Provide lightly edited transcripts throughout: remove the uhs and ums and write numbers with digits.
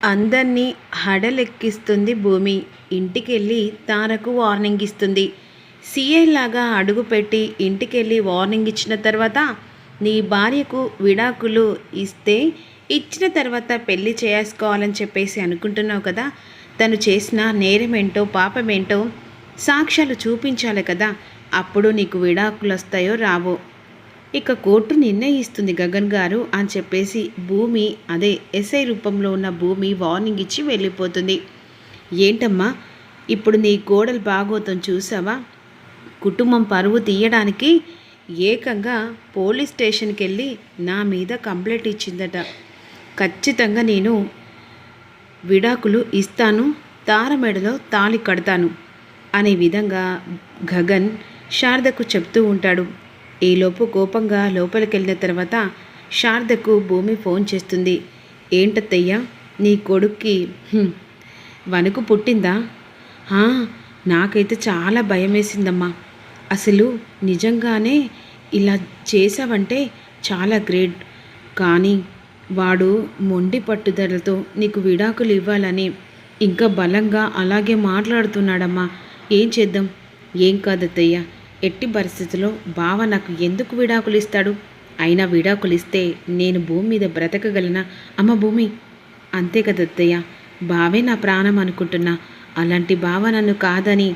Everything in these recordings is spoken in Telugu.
అందర్నీ హడలెక్కిస్తుంది భూమి. ఇంటికెళ్ళి తారకు వార్నింగ్ ఇస్తుంది. సీఐ లాగా అడుగుపెట్టి ఇంటికెళ్ళి వార్నింగ్ ఇచ్చిన తర్వాత నీ భార్యకు విడాకులు ఇచ్చిన తర్వాత పెళ్లి చేసుకోవాలని చెప్పేసి అనుకుంటున్నావు కదా. తను చేసిన నేరమేంటో పాపమేంటో సాక్ష్యాలు చూపించాలి కదా. అప్పుడు నీకు విడాకులు వస్తాయో రావో ఇక కోర్టు నిర్ణయిస్తుంది గగన్ గారు అని చెప్పేసి భూమి, అదే ఎస్ఐ రూపంలో ఉన్న భూమి వార్నింగ్ ఇచ్చి వెళ్ళిపోతుంది. ఏంటమ్మా ఇప్పుడు నీ కోడలు భాగోతం చూసావా? కుటుంబం పరువు తీయడానికి ఏకంగా పోలీస్ స్టేషన్కి వెళ్ళి నా మీద కంప్లైంట్ ఇచ్చిందట. ఖచ్చితంగా నేను విడాకులు ఇస్తాను, తారమెడలో తాళి కడతాను అనే విధంగా గగన్ శారదకు చెప్తూ ఉంటాడు. ఈలోపు కోపంగా లోపలికెళ్ళిన తర్వాత శారదకు భూమి ఫోన్ చేస్తుంది. ఏంటత్తయ్యా నీ కొడుక్కి వణుకు పుట్టిందా? నాకైతే చాలా భయం వేసిందమ్మా. అసలు నిజంగానే ఇలా చేసావంటే చాలా గ్రేట్. కానీ వాడు మొండి పట్టుదలతో నీకు విడాకులు ఇవ్వాలని ఇంకా బలంగా అలాగే మాట్లాడుతున్నాడమ్మా. ఏం చేద్దాం? ఏం కాదత్తయ్యా, ఎట్టి పరిస్థితుల్లో బావ నాకు ఎందుకు విడాకులు ఇస్తాడు? అయినా విడాకులు ఇస్తే నేను భూమి మీద బ్రతకగలనా? అమ్మ భూమి, అంతే కదత్తయ్య, బావే నా ప్రాణం అనుకుంటున్నా. అలాంటి బావ నన్ను కాదని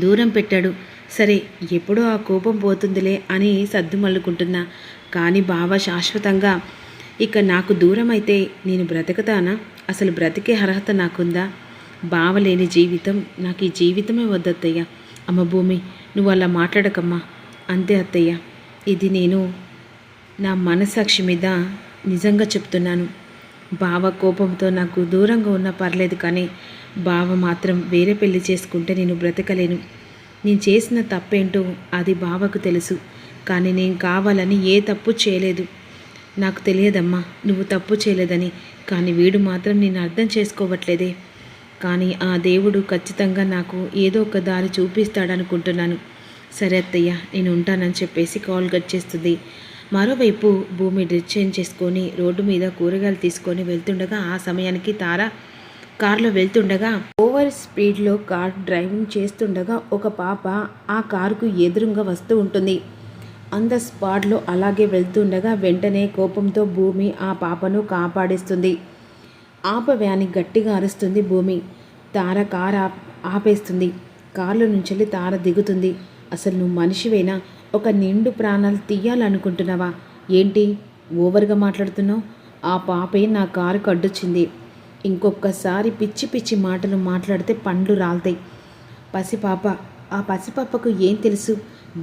దూరం పెట్టాడు. సరే ఎప్పుడో ఆ కోపం పోతుందిలే అని సర్దుమల్లుకుంటున్నా. కానీ బావ శాశ్వతంగా ఇక నాకు దూరం అయితే నేను బ్రతకతానా? అసలు బ్రతికే అర్హత నాకుందా? బావ లేని జీవితం నాకు ఈ జీవితమే వద్దత్తయ్య. అమ్మ భూమి, నువ్వు అలా మాట్లాడకమ్మా. అంతే అత్తయ్య, ఇది నేను నా మనస్సాక్షి మీద నిజంగా చెప్తున్నాను. బావ కోపంతో నాకు దూరంగా ఉన్నా పర్లేదు, కానీ బావ మాత్రం వేరే పెళ్లి చేసుకుంటే నేను బ్రతకలేను. నేను చేసిన తప్పేంటో అది బావకు తెలుసు, కానీ నేను కావాలని ఏ తప్పు చేయలేదు. నాకు తెలియదమ్మా నువ్వు తప్పు చేయలేదని, కానీ వీడు మాత్రం నేను అర్థం చేసుకోవట్లేదే. కానీ ఆ దేవుడు ఖచ్చితంగా నాకు ఏదో ఒక దారి చూపిస్తాడనుకుంటున్నాను. సరే అత్తయ్య, నేను ఉంటానని చెప్పేసి కాల్ కట్ చేస్తుంది. మరోవైపు భూమి డ్రెస్ చేంజ్ చేసుకొని రోడ్డు మీద కూరగాయలు తీసుకొని వెళ్తుండగా ఆ సమయానికి తార కారులో వెళ్తుండగా ఓవర్ స్పీడ్లో కార్ డ్రైవింగ్ చేస్తుండగా ఒక పాప ఆ కారుకు ఎదురుగా వస్తూ ఉంటుంది. ఆన్ ద స్పాట్లో అలాగే వెళ్తుండగా వెంటనే కోపంతో భూమి ఆ పాపను కాపాడేస్తుంది. ఆపవే అని గట్టిగా అరుస్తుంది భూమి. తార కారు ఆపేస్తుంది. కారులో నుంచి తార దిగుతుంది. అసలు నువ్వు మనిషివేనా? ఒక నిండు ప్రాణాలు తీయాలనుకుంటున్నావా? ఏంటి ఓవర్గా మాట్లాడుతున్నావు? ఆ పాపే నా కారుకు అడ్డొచ్చింది. ఇంకొకసారి పిచ్చి పిచ్చి మాటలు మాట్లాడితే పండ్లు రాలుతాయి. పసిపాప, ఆ పసిపాపకు ఏం తెలుసు?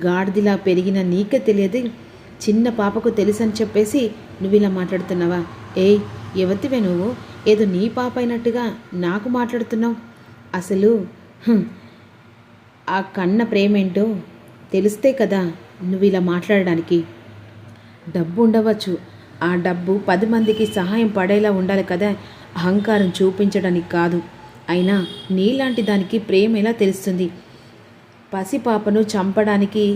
గాడిదిలా పెరిగిన నీకే తెలియదు, చిన్న పాపకు తెలుసు అని చెప్పేసి నువ్వు ఇలా మాట్లాడుతున్నావా? ఏయ్, ఎవతివే నువ్వు? ఏదో నీ పాప అయినట్టుగా నాకు మాట్లాడుతున్నావు. అసలు ఆ కన్న ప్రేమేంటో తెలిస్తే కదా నువ్వు ఇలా మాట్లాడడానికి. డబ్బు ఉండవచ్చు, ఆ డబ్బు 10 మందికి సహాయం పడేలా ఉండాలి కదా, అహంకారం చూపించడానికి కాదు. అయినా నీలాంటి దానికి ప్రేమ ఎలా తెలుస్తుంది? పసిపాపను చంపడానికి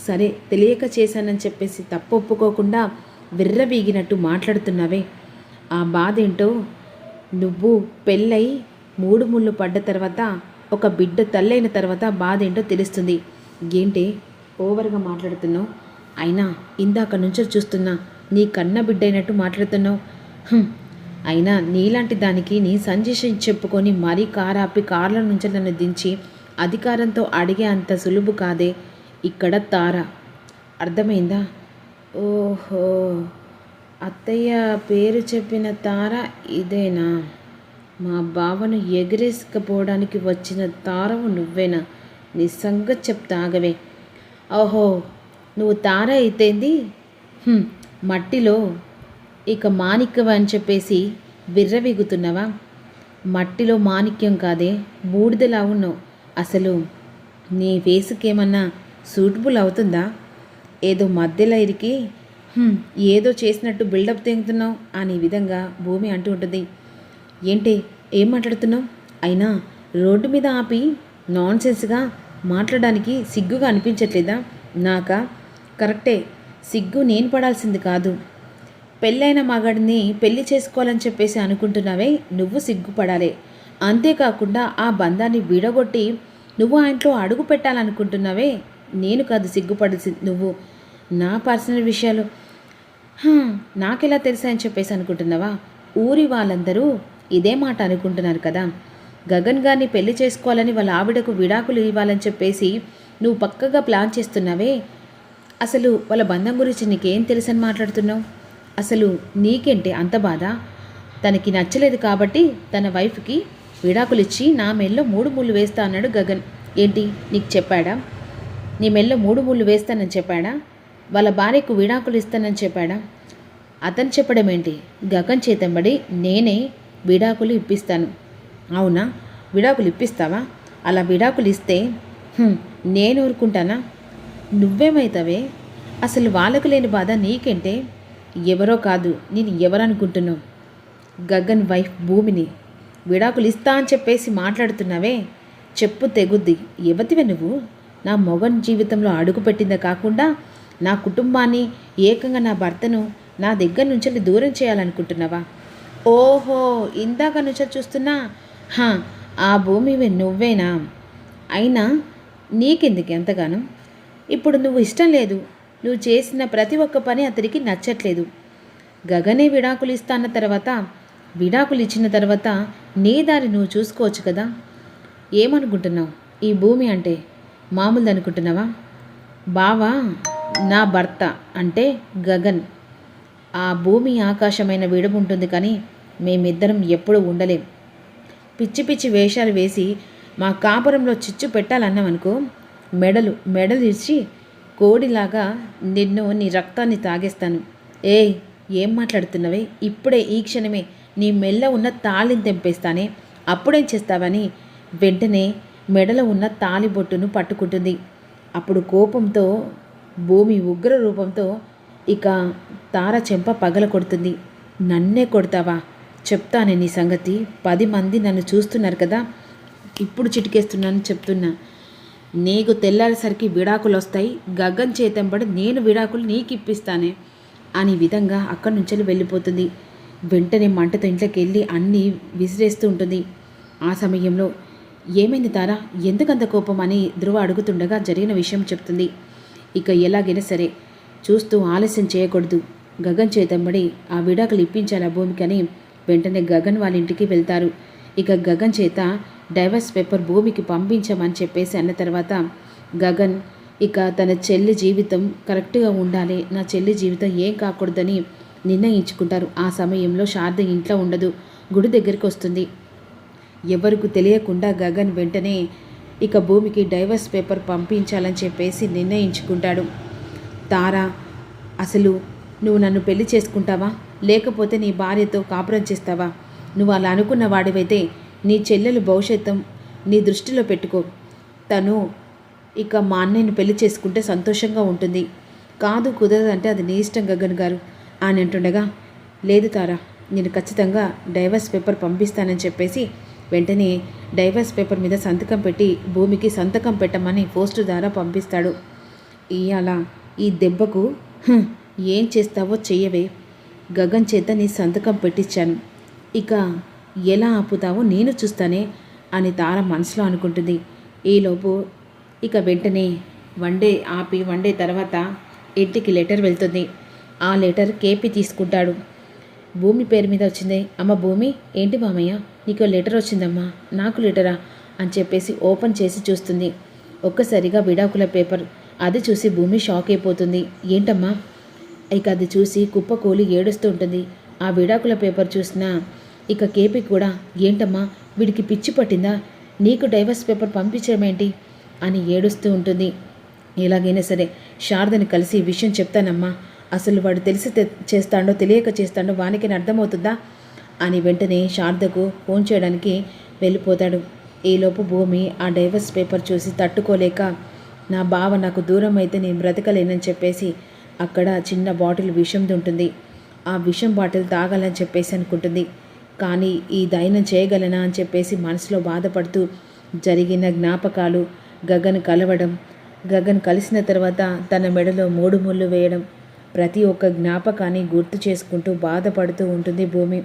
సరే తెలియక చేశానని చెప్పేసి తప్పు ఒప్పుకోకుండా విర్రవీగినట్టు మాట్లాడుతున్నావే. ఆ బాధ ఏంటో, నువ్వు పెళ్ళై 3 ముళ్ళు పడ్డ తర్వాత, ఒక బిడ్డ తల్లైన తర్వాత బాధ ఏంటో తెలుస్తుంది. ఏంటి ఓవర్గా మాట్లాడుతున్నావు? అయినా ఇందాక నుంచో చూస్తున్నా నీ కన్న బిడ్డ అయినట్టు మాట్లాడుతున్నావు. అయినా నీలాంటి దానికి నీ సంజేషన్ చెప్పుకొని మరీ కారాపి కార్ల నుంచి నన్ను దించి అధికారంతో అడిగే అంత సులువు కాదే ఇక్కడ తార. అర్థమైందా? ఓహో, అత్తయ్య పేరు చెప్పిన తార ఇదేనా? మా బావను ఎగిరేసుకపోవడానికి వచ్చిన తారవు నువ్వేనా? నీ సంగతి చెప్తా ఆగవే. ఓహో, నువ్వు తార అయితేంది మట్టిలో ఇక మాణిక్యం అని చెప్పేసి విర్రవీగుతున్నావా? మట్టిలో మాణిక్యం కాదే, బూడిదలా ఉన్నావు. అసలు నీ ఫేసుకేమన్నా సూటబుల్ అవుతుందా? ఏదో మధ్యలో ఇరికి ఏదో చేసినట్టు బిల్డప్ తెగుతున్నావు అనే విధంగా భూమి అంటూ ఉంటుంది. ఏంటి ఏం మాట్లాడుతున్నావు? అయినా రోడ్డు మీద ఆపి నాన్సెన్స్గా మాట్లాడడానికి సిగ్గుగా అనిపించట్లేదా? నాకా? కరెక్టే, సిగ్గు నేను పడాల్సింది కాదు, పెళ్ళైన మగాడిని పెళ్లి చేసుకోవాలని చెప్పేసి అనుకుంటున్నావే, నువ్వు సిగ్గుపడాలి. అంతేకాకుండా ఆ బంధాన్ని విడగొట్టి నువ్వు ఆ ఇంట్లో అడుగు పెట్టాలనుకుంటున్నావే, నేను కాదు సిగ్గుపడాల్సింది నువ్వు. నా పర్సనల్ విషయాలు నాకెలా తెలుసా అని చెప్పేసి అనుకుంటున్నావా? ఊరి వాళ్ళందరూ ఇదే మాట అనుకుంటున్నారు కదా. గగన్ గారిని పెళ్లి చేసుకోవాలని వాళ్ళ ఆవిడకు విడాకులు ఇవ్వాలని చెప్పేసి నువ్వు పక్కగా ప్లాన్ చేస్తున్నావే, అసలు వాళ్ళ బంధం గురించి నీకేం తెలుసని మాట్లాడుతున్నావు? అసలు నీకేంటి అంత బాధ? తనకి నచ్చలేదు కాబట్టి తన వైఫ్కి విడాకులు ఇచ్చి నా మెల్లో 3 ముళ్ళు వేస్తా అన్నాడు గగన్. ఏంటి నీకు చెప్పాడా? నీ మెల్లో 3 ముళ్ళు వేస్తానని చెప్పాడా? వాళ్ళ భార్యకు విడాకులు ఇస్తానని చెప్పాడా? అతను చెప్పడం ఏంటి? గగన్ చేతంబడి నేనే విడాకులు ఇప్పిస్తాను. అవునా? విడాకులు ఇప్పిస్తావా? అలా విడాకులు ఇస్తే నేను ఊరుకుంటానా? నువ్వేమవుతావే? అసలు వాళ్ళకు లేని బాధ నీకేంటే? ఎవరో కాదు, నేను ఎవరనుకుంటున్నావు? గగన్ వైఫ్ భూమిని విడాకులు ఇస్తా అని చెప్పేసి మాట్లాడుతున్నావే, చెప్పు తెగుద్ది. యువతివే నువ్వు. నా మొగన్ జీవితంలో అడుగుపెట్టిందే కాకుండా నా కుటుంబాన్ని, ఏకంగా నా భర్తను నా దగ్గర నుంచి దూరం చేయాలనుకుంటున్నావా? ఓహో, ఇందాక నుంచి చూస్తున్నా. ఆ భూమివి నువ్వేనా? అయినా నీకెందుకు ఎంతగానో? ఇప్పుడు నువ్వు ఇష్టం లేదు, నువ్వు చేసిన ప్రతి ఒక్క పని అతనికి నచ్చట్లేదు. గగనే విడాకులు ఇస్తా అన్న తర్వాత, విడాకులు ఇచ్చిన తర్వాత నీ దారి నువ్వు చూసుకోవచ్చు కదా. ఏమనుకుంటున్నావు? ఈ భూమి అంటే మామూలుది అనుకుంటున్నావా? బావా నా భర్త అంటే గగన్. ఆ భూమి ఆకాశమైన విడముంటుంది, కానీ మేమిద్దరం ఎప్పుడూ ఉండలేం. పిచ్చి పిచ్చి వేషాలు వేసి మా కాపురంలో చిచ్చు పెట్టాలన్నామనుకో, మెడలు ఇచ్చి కోడిలాగా నీ రక్తాన్ని తాగేస్తాను. ఏం మాట్లాడుతున్నావే? ఇప్పుడే ఈ క్షణమే నీ మెల్ల ఉన్న తాళిని తెంపేస్తానే, అప్పుడేం చేస్తావని వెంటనే మెడలో ఉన్న తాళిబొట్టును పట్టుకుంటుంది. అప్పుడు కోపంతో భూమి ఉగ్ర రూపంతో ఇక తార చెంప పగల కొడుతుంది. నన్నే కొడతావా? చెప్తానే నీ సంగతి. 10 మంది నన్ను చూస్తున్నారు కదా, ఇప్పుడు చిటికేస్తున్నాను చెప్తున్నా. నీకు తెల్లారేసరికి విడాకులు వస్తాయి. గగన్ చేతంబడి నేను విడాకులు నీకు ఇప్పిస్తానే అని విధంగా అక్కడి నుంచి వెళ్ళిపోతుంది. వెంటనే మంటతో ఇంట్లోకి వెళ్ళి అన్నీ విసిరేస్తూ ఉంటుంది. ఆ సమయంలో ఏమైంది తారా, ఎందుకంత కోపం అని ధ్రువ అడుగుతుండగా జరిగిన విషయం చెప్తుంది. ఇక ఎలాగైనా సరే చూస్తూ ఆలస్యం చేయకూడదు, గగన్ చేతంబడి ఆ విడాకులు ఇప్పించాలి ఆ భూమికని వెంటనే గగన్ వాళ్ళ ఇంటికి వెళ్తారు. ఇక గగన్ చేత డైవర్స్ పేపర్ భూమికి పంపించమని చెప్పేసి అన్న తర్వాత గగన్ ఇక తన చెల్లి జీవితం కరెక్ట్గా ఉండాలి, నా చెల్లి జీవితం ఏం కాకూడదని నిర్ణయించుకుంటారు. ఆ సమయంలో శారద ఇంట్లో ఉండదు, గుడి దగ్గరికి వస్తుంది. ఎవరికి తెలియకుండా గగన్ వెంటనే ఇక భూమికి డైవర్స్ పేపర్ పంపించాలని చెప్పేసి నిర్ణయించుకుంటాడు. తారా, అసలు నువ్వు నన్ను పెళ్లి చేసుకుంటావా, లేకపోతే నీ భార్యతో కాపురం చేస్తావా? నువ్వు అలా అనుకున్న వాడివైతే నీ చెల్లెలు భవిష్యత్తు నీ దృష్టిలో పెట్టుకో. తను ఇక మా అన్నయ్యను పెళ్లి చేసుకుంటే సంతోషంగా ఉంటుంది. కాదు కుదరదంటే అది నీ ఇష్టం గగన్ గారు అని అంటుండగా, లేదు తారా, నేను ఖచ్చితంగా డైవర్స్ పేపర్ పంపిస్తానని చెప్పేసి వెంటనే డైవర్స్ పేపర్ మీద సంతకం పెట్టి భూమికి సంతకం పెట్టమని పోస్టు ద్వారా పంపిస్తాడు. ఇవాళ ఈ దెబ్బకు ఏం చేస్తావో చెయ్యవే, గగన్ చేత నీ సంతకం పెట్టించాను, ఇక ఎలా ఆపుతావో నేను చూస్తానే అని తార మనసులో అనుకుంటుంది. ఈలోపు ఇక వెంటనే వన్ డే తర్వాత ఇంటికి లెటర్ వెళ్తుంది. ఆ లెటర్ కేపీ తీసుకుంటాడు. భూమి పేరు మీద వచ్చింది. అమ్మ భూమి, ఏంటి మామయ్య నీకు లెటర్ వచ్చిందమ్మా? నాకు లెటరా అని చెప్పేసి ఓపెన్ చేసి చూస్తుంది. ఒక్కసారిగా విడాకుల పేపర్ అది చూసి భూమి షాక్ అయిపోతుంది. ఏంటమ్మా? ఇక అది చూసి కుప్పకూలి ఏడుస్తూ ఉంటుంది. ఆ విడాకుల పేపర్ చూసినా ఇక కేపీ కూడా, ఏంటమ్మా వీడికి పిచ్చి పట్టిందా, నీకు డైవర్స్ పేపర్ పంపించడం ఏంటి అని ఏడుస్తూ ఉంటుంది. ఎలాగైనా సరే శారదని కలిసి ఈ విషయం చెప్తానమ్మా, అసలు వాడు తెలిసి చేస్తాడో తెలియక చేస్తాడో వానికి అర్థమవుతుందా అని వెంటనే శారదకు ఫోన్ చేయడానికి వెళ్ళిపోతాడు. ఈలోపు భూమి ఆ డైవర్స్ పేపర్ చూసి తట్టుకోలేక, నా బావ నాకు దూరం అయితే నేను బ్రతకలేనని చెప్పేసి అక్కడ చిన్న బాటిల్ విషంది ఉంటుంది. ఆ విషం బాటిల్ తాగాలని చెప్పేసి అనుకుంటుంది. కానీ ఈ దైనం చేయగలనా అని చెప్పేసి మనసులో బాధపడుతూ జరిగిన జ్ఞాపకాలు, గగన్ కలవడం, గగన్ కలిసిన తర్వాత తన మెడలో 3 ముళ్ళు వేయడం, ప్రతి ఒక్క జ్ఞాపకాన్ని గుర్తు చేసుకుంటూ బాధపడుతూ ఉంటుంది భూమి.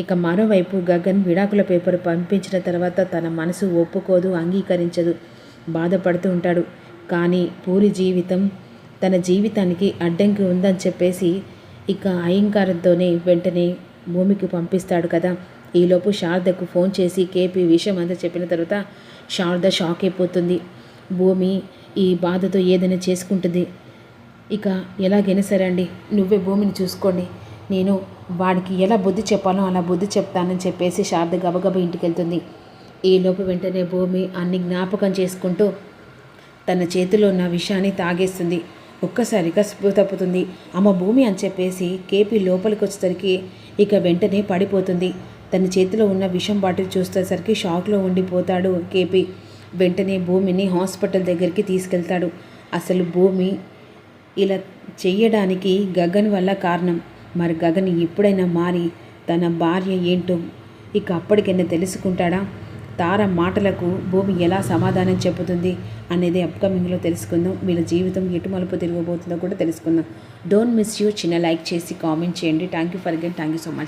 ఇక మరోవైపు గగన్ విడాకుల పేపర్ పంపించిన తర్వాత తన మనసు ఒప్పుకోదు, అంగీకరించదు, బాధపడుతూ ఉంటాడు. కానీ పూరి జీవితం తన జీవితానికి అడ్డంకి ఉందని చెప్పేసి ఇక అహంకారంతోనే వెంటనే భూమికి పంపిస్తాడు కదా. ఈలోపు శారదకు ఫోన్ చేసి కేపీ విషయం అంతా చెప్పిన తర్వాత శారద షాక్ అయిపోతుంది. భూమి ఈ బాధతో ఏదైనా చేసుకుంటుంది. ఇక ఎలాగైనా సరే అండి, నువ్వే భూమిని చూసుకోండి, నేను వాడికి ఎలా బుద్ధి చెప్పాలో అలా బుద్ధి చెప్తానని చెప్పేసి శారద గబగబ ఇంటికి వెళ్తుంది. ఈలోపు వెంటనే భూమి అన్ని జ్ఞాపకం చేసుకుంటూ తన చేతిలో ఉన్న విషయాన్ని తాగేస్తుంది. ఒక్కసారిగా స్పృహ తప్పుతుంది. అమ్మ భూమి అని చెప్పేసి కేపీ లోపలికి వచ్చేసరికి ఇక వెంటనే పడిపోతుంది. తన చేతిలో ఉన్న విషం బాటిల్ చూసేసరికి షాక్లో ఉండిపోతాడు కేపీ. వెంటనే భూమిని హాస్పిటల్ దగ్గరికి తీసుకెళ్తాడు. అసలు భూమి ఇలా చెయ్యడానికి గగన్ వల్ల కారణం. మరి గగన్ ఎప్పుడైనా మారి తన భార్య ఏంటో ఇక అప్పటికైనా తెలుసుకుంటాడా? తార మాటలకు భూమి ఎలా సమాధానం చెబుతుంది అనేది అప్కమింగ్లో తెలుసుకుందాం. వీళ్ళ జీవితం ఎటు మలుపు తిరగబోతుందో కూడా తెలుసుకుందాం. Don't miss you. చిన్న లైక్ చేసి కామెంట్ చేయండి. Thank you for again. Thank you so much.